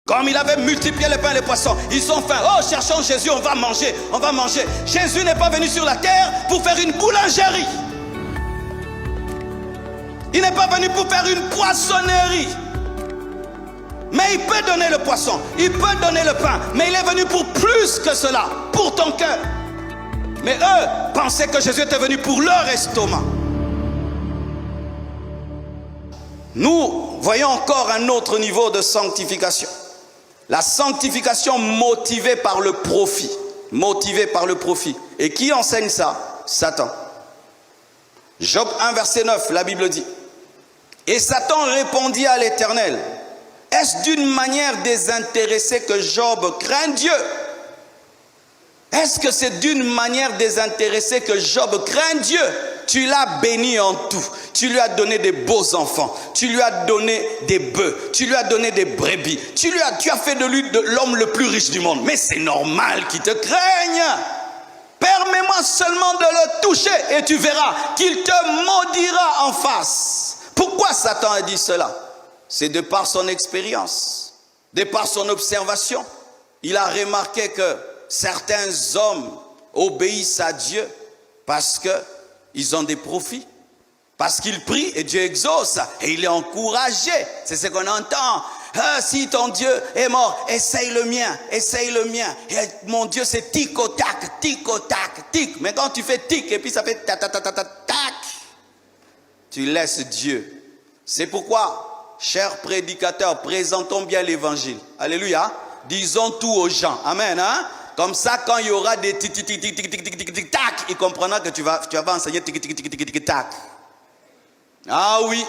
Comme il avait multiplié les pains et les poissons, ils ont faim. Oh, cherchons Jésus, on va manger, on va manger. Jésus n'est pas venu sur la terre pour faire une boulangerie. Il n'est pas venu pour faire une poissonnerie. Mais il peut donner le poisson, il peut donner le pain. Mais il est venu pour plus que cela, pour ton cœur. Mais eux pensaient que Jésus était venu pour leur estomac. Nous voyons encore un autre niveau de sanctification. La sanctification motivée par le profit. Motivée par le profit. Et qui enseigne ça? Satan. Job 1, verset 9, la Bible dit: et Satan répondit à l'Éternel: est-ce d'une manière désintéressée que Job craint Dieu? Est-ce que c'est d'une manière désintéressée que Job craint Dieu? Tu l'as béni en tout. Tu lui as donné des beaux enfants. Tu lui as donné des bœufs. Tu lui as donné des brebis. Tu as fait de lui l'homme le plus riche du monde. Mais c'est normal qu'il te craigne. Permets-moi seulement de le toucher et tu verras qu'il te maudira en face. Pourquoi Satan a dit cela? C'est de par son expérience, de par son observation. Il a remarqué que certains hommes obéissent à Dieu parce qu'ils ont des profits, parce qu'ils prient et Dieu exauce et il est encouragé. C'est ce qu'on entend. Ah, si ton Dieu est mort, essaye le mien, essaye le mien. Et mon Dieu, c'est tic au tac, tic au tac, tic. Mais quand tu fais tic et puis ça fait ta ta ta ta ta tac, tu laisses Dieu. C'est pourquoi, chers prédicateurs, présentons bien l'évangile. Alléluia. Disons tout aux gens. Amen. Hein? Comme ça, quand il y aura des tic tic tic tic tic tic tic tic tic tac, il comprendra que tu vas enseigner tic tic tic tic tic tac. Ah oui.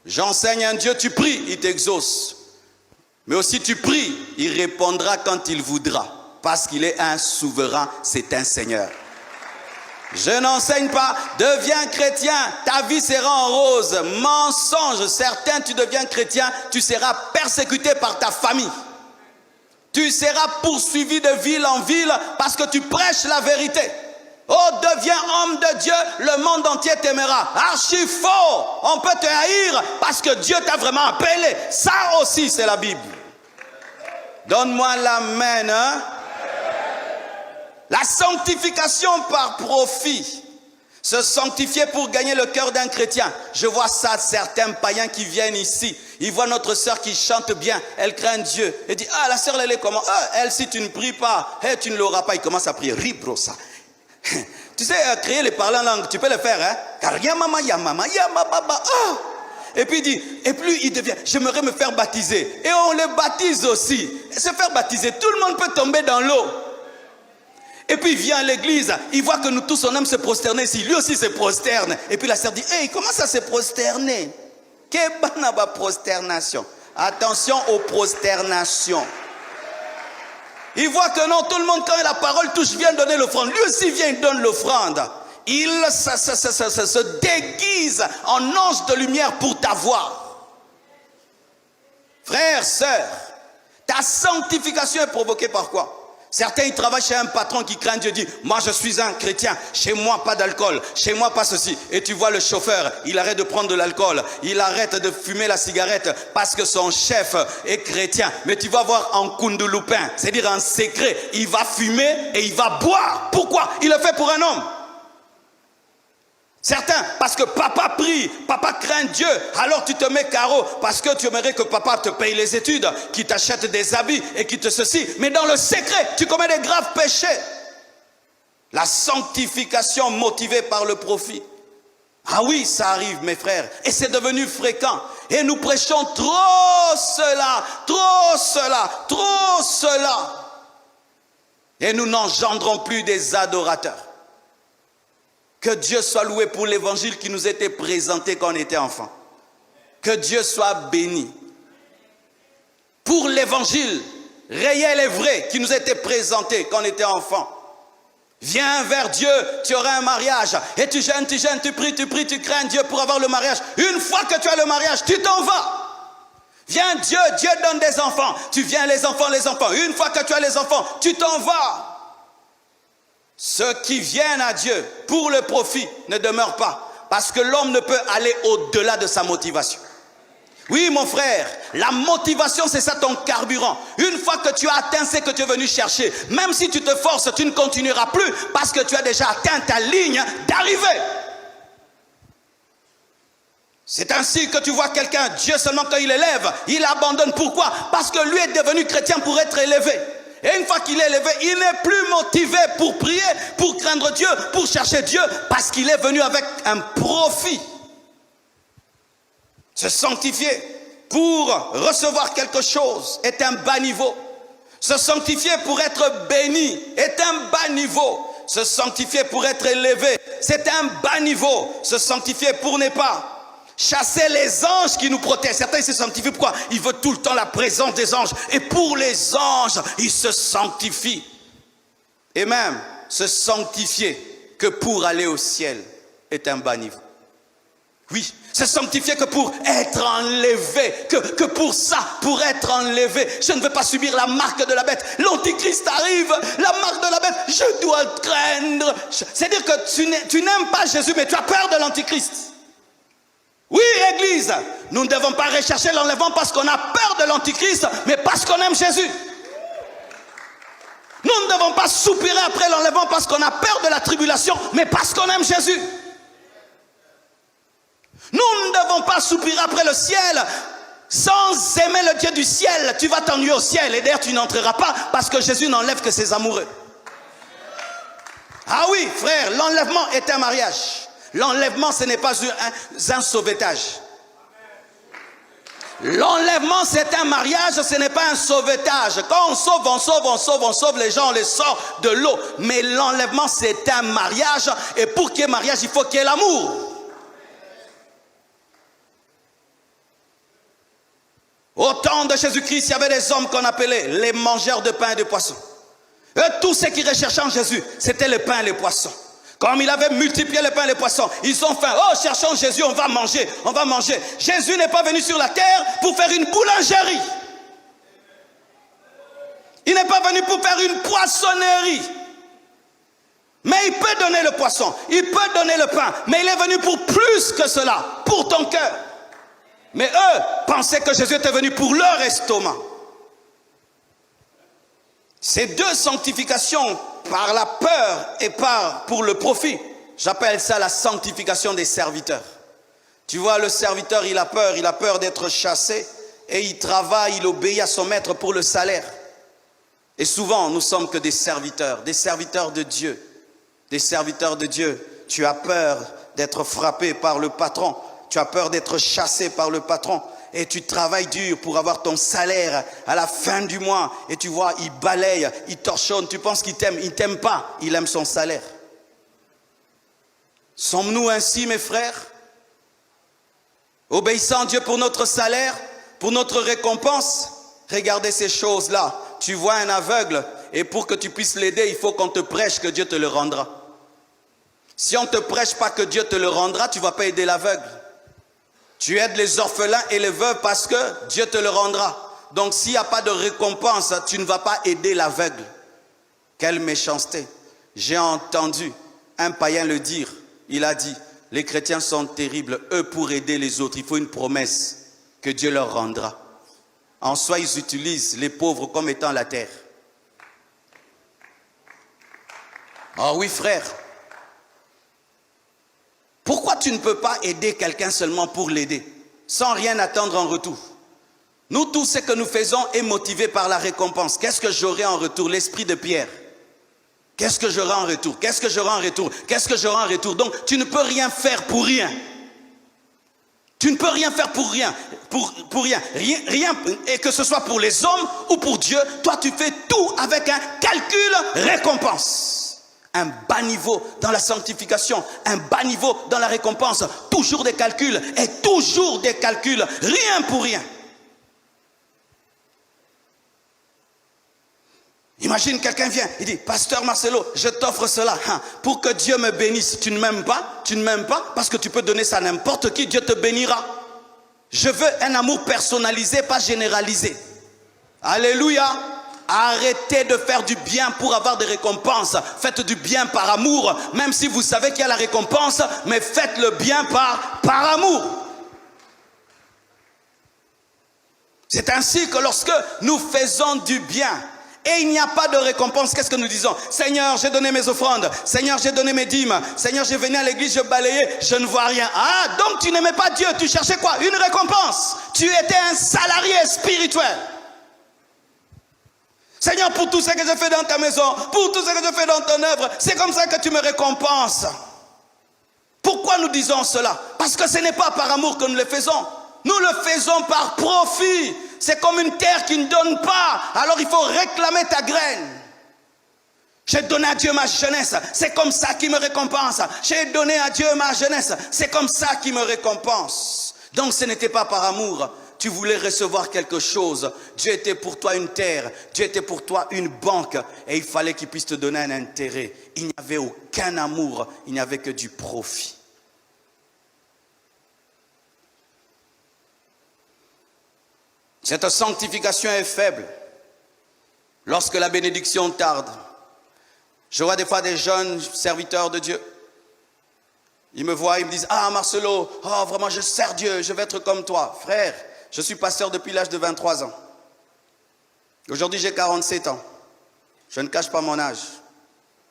J'enseigne un Dieu, tu pries, il t'exauce. Mais aussi tu pries, il répondra quand il voudra. Parce qu'il est un souverain, c'est un Seigneur. Je n'enseigne pas, deviens chrétien, ta vie sera en rose. Mensonge, certains tu deviens chrétien, tu seras persécuté par ta famille. Tu seras poursuivi de ville en ville parce que tu prêches la vérité. Oh, deviens homme de Dieu, le monde entier t'aimera. Archi faux, on peut te haïr parce que Dieu t'a vraiment appelé. Ça aussi c'est la Bible. Donne-moi l'amen, hein? La sanctification par profit. Se sanctifier pour gagner le cœur d'un chrétien. Je vois ça, certains païens qui viennent ici. Ils voient notre sœur qui chante bien. Elle craint Dieu. Elle dit, ah, la sœur, elle est comment? Ah, elle, si tu ne pries pas, tu ne l'auras pas. Il commence à prier. Ribrosa. Tu sais, créer les parler en langue, tu peux le faire, hein? Car yamama, yamama, yamababa. Ah! Et puis il dit, et plus il devient, j'aimerais me faire baptiser. Et on les baptise aussi. Et se faire baptiser, tout le monde peut tomber dans l'eau. Et puis il vient à l'église, il voit que nous tous on aime se prosterner ici, lui aussi se prosterne. Et puis la sœur dit, hey, comment ça se prosterner? Qu'est-ce que prosternation? Attention aux prosternations. Il voit que non, tout le monde quand la parole touche vient donner l'offrande. Lui aussi vient, il donne l'offrande. Il se déguise en ange de lumière pour t'avoir. Frères, sœurs, ta sanctification est provoquée par quoi? Certains, ils travaillent chez un patron qui craint Dieu, dit, moi je suis un chrétien, chez moi pas d'alcool, chez moi pas ceci. Et tu vois le chauffeur, il arrête de prendre de l'alcool, il arrête de fumer la cigarette parce que son chef est chrétien. Mais tu vas voir en kundulupin, c'est-à-dire en secret, il va fumer et il va boire. Pourquoi? Il le fait pour un homme. Certains, parce que papa prie, papa craint Dieu, alors tu te mets carreau, parce que tu aimerais que papa te paye les études, qu'il t'achète des habits et qu'il te ceci. Mais dans le secret, tu commets des graves péchés. La sanctification motivée par le profit. Ah oui, ça arrive mes frères, et c'est devenu fréquent. Et nous prêchons trop cela, trop cela, trop cela. Et nous n'engendrons plus des adorateurs. Que Dieu soit loué pour l'évangile qui nous était présenté quand on était enfant. Que Dieu soit béni. Pour l'évangile réel et vrai qui nous était présenté quand on était enfant. Viens vers Dieu, tu auras un mariage. Et tu jeûnes, tu pries, tu crains Dieu pour avoir le mariage. Une fois que tu as le mariage, tu t'en vas. Viens Dieu, Dieu donne des enfants. Tu viens les enfants. Une fois que tu as les enfants, tu t'en vas. Ceux qui viennent à Dieu pour le profit ne demeurent pas. Parce que l'homme ne peut aller au-delà de sa motivation. Oui, mon frère, la motivation, c'est ça ton carburant. Une fois que tu as atteint ce que tu es venu chercher, même si tu te forces, tu ne continueras plus parce que tu as déjà atteint ta ligne d'arrivée. C'est ainsi que tu vois quelqu'un, Dieu seulement quand il élève, il abandonne. Pourquoi? Parce que lui est devenu chrétien pour être élevé. Et une fois qu'il est élevé, il n'est plus motivé pour prier, pour craindre Dieu, pour chercher Dieu, parce qu'il est venu avec un profit. Se sanctifier pour recevoir quelque chose est un bas niveau. Se sanctifier pour être béni est un bas niveau. Se sanctifier pour être élevé, c'est un bas niveau. Se sanctifier pour ne pas chasser les anges qui nous protègent. Certains se sanctifient. Pourquoi? Ils veulent tout le temps la présence des anges. Et pour les anges, ils se sanctifient. Et même se sanctifier que pour aller au ciel est un bas niveau. Oui, se sanctifier que pour être enlevé, que pour ça, pour être enlevé. Je ne veux pas subir la marque de la bête. L'antichrist arrive, la marque de la bête, je dois le craindre. C'est-à-dire que tu n'aimes pas Jésus, mais tu as peur de l'antichrist. Oui, Église, nous ne devons pas rechercher l'enlèvement parce qu'on a peur de l'antichrist, mais parce qu'on aime Jésus. Nous ne devons pas soupirer après l'enlèvement parce qu'on a peur de la tribulation, mais parce qu'on aime Jésus. Nous ne devons pas soupirer après le ciel sans aimer le Dieu du ciel. Tu vas t'ennuyer au ciel et d'ailleurs tu n'entreras pas parce que Jésus n'enlève que ses amoureux. Ah oui, frère, l'enlèvement est un mariage. L'enlèvement, ce n'est pas un sauvetage. L'enlèvement, c'est un mariage, ce n'est pas un sauvetage. Quand on sauve les gens, on les sort de l'eau. Mais l'enlèvement, c'est un mariage. Et pour qu'il y ait mariage, il faut qu'il y ait l'amour. Au temps de Jésus-Christ, il y avait des hommes qu'on appelait les mangeurs de pain et de poissons. Et tous ceux qui recherchaient en Jésus, c'était le pain et les poissons. Comme il avait multiplié le pain et les poissons, ils ont faim. Oh, cherchons Jésus, on va manger, on va manger. Jésus n'est pas venu sur la terre pour faire une boulangerie. Il n'est pas venu pour faire une poissonnerie. Mais il peut donner le poisson, il peut donner le pain. Mais il est venu pour plus que cela, pour ton cœur. Mais eux pensaient que Jésus était venu pour leur estomac. Ces deux sanctifications, par la peur et pour le profit, j'appelle ça la sanctification des serviteurs. Tu vois, le serviteur, il a peur d'être chassé et il travaille, il obéit à son maître pour le salaire. Et souvent, nous sommes que des serviteurs de Dieu. Des serviteurs de Dieu. Tu as peur d'être frappé par le patron, tu as peur d'être chassé par le patron. Et tu travailles dur pour avoir ton salaire à la fin du mois. Et tu vois, il balaye, il torchonne. Tu penses qu'il t'aime. Il ne t'aime pas. Il aime son salaire. Sommes-nous ainsi, mes frères? Obéissant à Dieu pour notre salaire, pour notre récompense? Regardez ces choses-là. Tu vois un aveugle et pour que tu puisses l'aider, il faut qu'on te prêche que Dieu te le rendra. Si on ne te prêche pas que Dieu te le rendra, tu ne vas pas aider l'aveugle. Tu aides les orphelins et les veuves parce que Dieu te le rendra. Donc s'il n'y a pas de récompense, tu ne vas pas aider l'aveugle. Quelle méchanceté. J'ai entendu un païen le dire. Il a dit, les chrétiens sont terribles. Eux, pour aider les autres, il faut une promesse que Dieu leur rendra. En soi, ils utilisent les pauvres comme étant la terre. Oh oui, frère. Pourquoi tu ne peux pas aider quelqu'un seulement pour l'aider, sans rien attendre en retour? Nous, tout ce que nous faisons est motivé par la récompense. Qu'est-ce que j'aurai en retour? L'esprit de Pierre. Qu'est-ce que j'aurai en retour? Qu'est-ce que j'aurai en retour? Qu'est-ce que j'aurai en retour? Donc, tu ne peux rien faire pour rien. Tu ne peux rien faire pour rien. Pour rien. Rien. Et que ce soit pour les hommes ou pour Dieu, toi, tu fais tout avec un calcul récompense. Un bas niveau dans la sanctification, un bas niveau dans la récompense, toujours des calculs et toujours des calculs, rien pour rien. Imagine quelqu'un vient, il dit, Pasteur Marcelo, je t'offre cela pour que Dieu me bénisse. Tu ne m'aimes pas? Tu ne m'aimes pas parce que tu peux donner ça à n'importe qui, Dieu te bénira. Je veux un amour personnalisé, pas généralisé. Alléluia. Arrêtez de faire du bien pour avoir des récompenses. Faites du bien par amour, même si vous savez qu'il y a la récompense, mais faites le bien par amour. C'est ainsi que lorsque nous faisons du bien et il n'y a pas de récompense, qu'est-ce que nous disons? Seigneur, j'ai donné mes offrandes. Seigneur, j'ai donné mes dîmes. Seigneur, j'ai venu à l'église, je balayais, je ne vois rien. Ah, donc tu n'aimais pas Dieu, tu cherchais quoi? Une récompense. Tu étais un salarié spirituel. Seigneur, pour tout ce que je fais dans ta maison, pour tout ce que je fais dans ton œuvre, c'est comme ça que tu me récompenses. Pourquoi nous disons cela? Parce que ce n'est pas par amour que nous le faisons. Nous le faisons par profit. C'est comme une terre qui ne donne pas. Alors il faut réclamer ta graine. J'ai donné à Dieu ma jeunesse. C'est comme ça qu'il me récompense. J'ai donné à Dieu ma jeunesse. C'est comme ça qu'il me récompense. Donc ce n'était pas par amour. Tu voulais recevoir quelque chose. Dieu était pour toi une terre. Dieu était pour toi une banque. Et il fallait qu'il puisse te donner un intérêt. Il n'y avait aucun amour. Il n'y avait que du profit. Cette sanctification est faible lorsque la bénédiction tarde. Je vois des fois des jeunes serviteurs de Dieu. Ils me voient, ils me disent « Ah Marcelo, oh, vraiment je sers Dieu, je vais être comme toi. » Frère, je suis pasteur depuis l'âge de 23 ans. Aujourd'hui j'ai 47 ans. Je ne cache pas mon âge.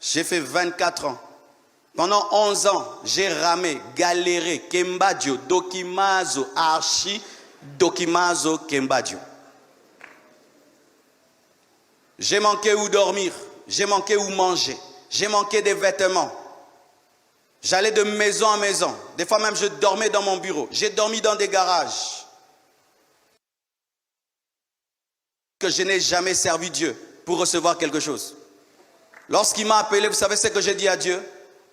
J'ai fait 24 ans. Pendant 11 ans, j'ai ramé, galéré, Kembadio, Dokimazo, Archi, Dokimazo Kembadio. J'ai manqué où dormir, j'ai manqué où manger, j'ai manqué des vêtements. J'allais de maison en maison. Des fois même je dormais dans mon bureau. J'ai dormi dans des garages. Que je n'ai jamais servi Dieu pour recevoir quelque chose. Lorsqu'il m'a appelé, vous savez ce que j'ai dit à Dieu?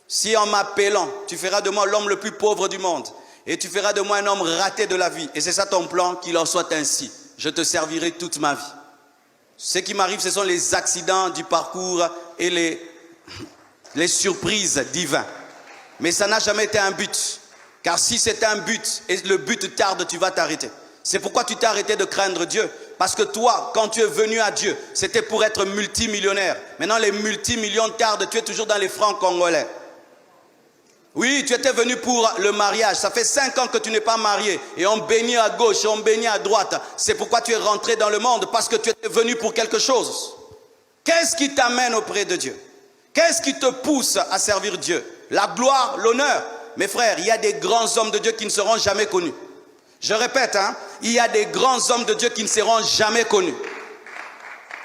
Si en m'appelant, tu feras de moi l'homme le plus pauvre du monde. Et tu feras de moi un homme raté de la vie. Et c'est ça ton plan, qu'il en soit ainsi. Je te servirai toute ma vie. Ce qui m'arrive, ce sont les accidents du parcours et les surprises divines. Mais ça n'a jamais été un but. Car si c'est un but, et le but tarde, tu vas t'arrêter. C'est pourquoi tu t'es arrêté de craindre Dieu. Parce que toi, quand tu es venu à Dieu, c'était pour être multimillionnaire. Maintenant, les multimillions tardent, tu es toujours dans les francs congolais. Oui, tu étais venu pour le mariage. Ça fait 5 ans que tu n'es pas marié. Et on bénit à gauche, on bénit à droite. C'est pourquoi tu es rentré dans le monde. Parce que tu étais venu pour quelque chose. Qu'est-ce qui t'amène auprès de Dieu? Qu'est-ce qui te pousse à servir Dieu? La gloire, l'honneur. Mes frères, il y a des grands hommes de Dieu qui ne seront jamais connus. Je répète, il y a des grands hommes de Dieu qui ne seront jamais connus.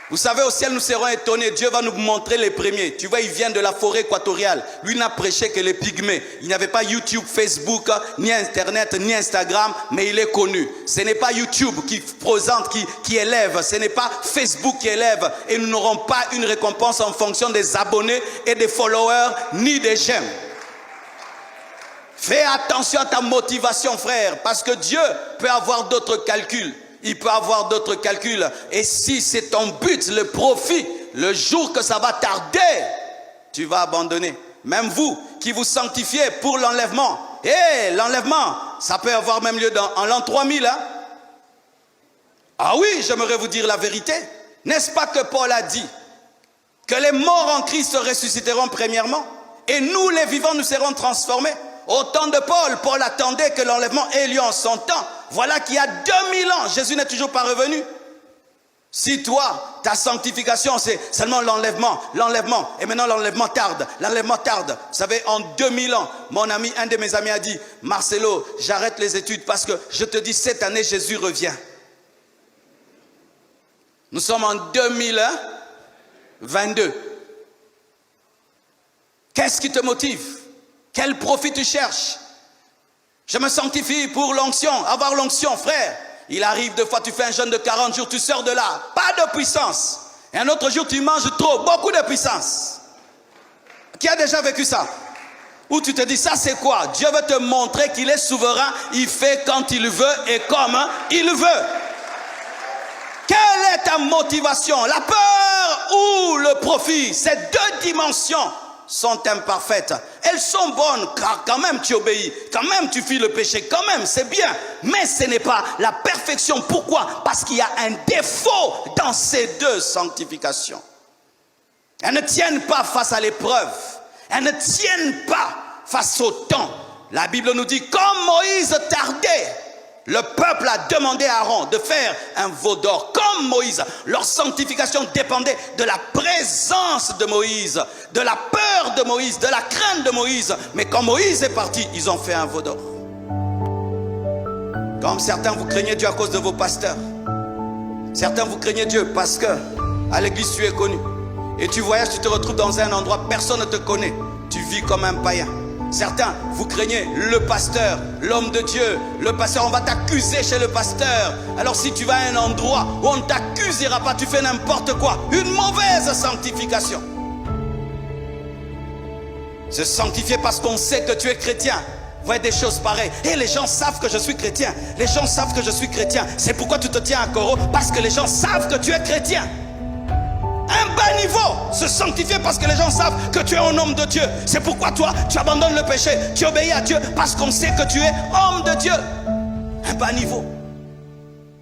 Vous savez, au ciel, nous serons étonnés. Dieu va nous montrer les premiers. Tu vois, il vient de la forêt équatoriale. Lui n'a prêché que les pygmées. Il n'y avait pas YouTube, Facebook, ni Internet, ni Instagram, mais il est connu. Ce n'est pas YouTube qui présente, qui élève. Ce n'est pas Facebook qui élève. Et nous n'aurons pas une récompense en fonction des abonnés et des followers, ni des j'aime. Fais attention à ta motivation, frère, parce que Dieu peut avoir d'autres calculs. Il peut avoir d'autres calculs. Et si c'est ton but, le profit, le jour que ça va tarder, tu vas abandonner. Même vous qui vous sanctifiez pour l'enlèvement. L'enlèvement, ça peut avoir même lieu en l'an 3000. Ah oui, j'aimerais vous dire la vérité. N'est-ce pas que Paul a dit que les morts en Christ se ressusciteront premièrement et nous, les vivants, nous serons transformés? Au temps de Paul, Paul attendait que l'enlèvement ait lieu en son temps. Voilà qu'il y a 2000 ans, Jésus n'est toujours pas revenu. Si toi, ta sanctification, c'est seulement l'enlèvement, et maintenant l'enlèvement tarde. Vous savez, en 2000 ans, un de mes amis a dit, Marcelo, j'arrête les études parce que je te dis, cette année, Jésus revient. Nous sommes en 2022. Qu'est-ce qui te motive? Quel profit tu cherches? Je me sanctifie pour l'onction, avoir l'onction, frère. Il arrive des fois, tu fais un jeûne de 40 jours, tu sors de là, pas de puissance. Et un autre jour, tu manges trop, beaucoup de puissance. Qui a déjà vécu ça? Où tu te dis, ça c'est quoi? Dieu veut te montrer qu'il est souverain, il fait quand il veut et comme il veut. Quelle est ta motivation? La peur ou le profit? Ces deux dimensions sont imparfaites. Elles sont bonnes, car quand même tu obéis, quand même tu fuis le péché, quand même c'est bien, mais ce n'est pas la perfection. Pourquoi? Parce qu'il y a un défaut dans ces deux sanctifications. Elles ne tiennent pas face à l'épreuve, elles ne tiennent pas face au temps. La Bible nous dit, comme Moïse tardait, Le peuple a demandé à Aaron de faire un veau d'or comme Moïse. Leur sanctification dépendait de la présence de Moïse, de la peur de Moïse, de la crainte de Moïse. Mais quand Moïse est parti, ils ont fait un veau d'or. Comme certains, vous craignez Dieu à cause de vos pasteurs. Certains, vous craignez Dieu parce que à l'église, tu es connu. Et tu voyages, tu te retrouves dans un endroit, personne ne te connaît. Tu vis comme un païen. Certains, vous craignez le pasteur, l'homme de Dieu. Le pasteur, on va t'accuser chez le pasteur. Alors si tu vas à un endroit où on ne t'accusera pas, tu fais n'importe quoi. Une mauvaise sanctification. Se sanctifier parce qu'on sait que tu es chrétien. Voyez des choses pareilles. Et les gens savent que je suis chrétien. Les gens savent que je suis chrétien. C'est pourquoi tu te tiens à Coro. Parce que les gens savent que tu es chrétien. Un bas niveau, se sanctifier parce que les gens savent que tu es un homme de Dieu. C'est pourquoi toi, tu abandonnes le péché, tu obéis à Dieu parce qu'on sait que tu es homme de Dieu. Un bas niveau.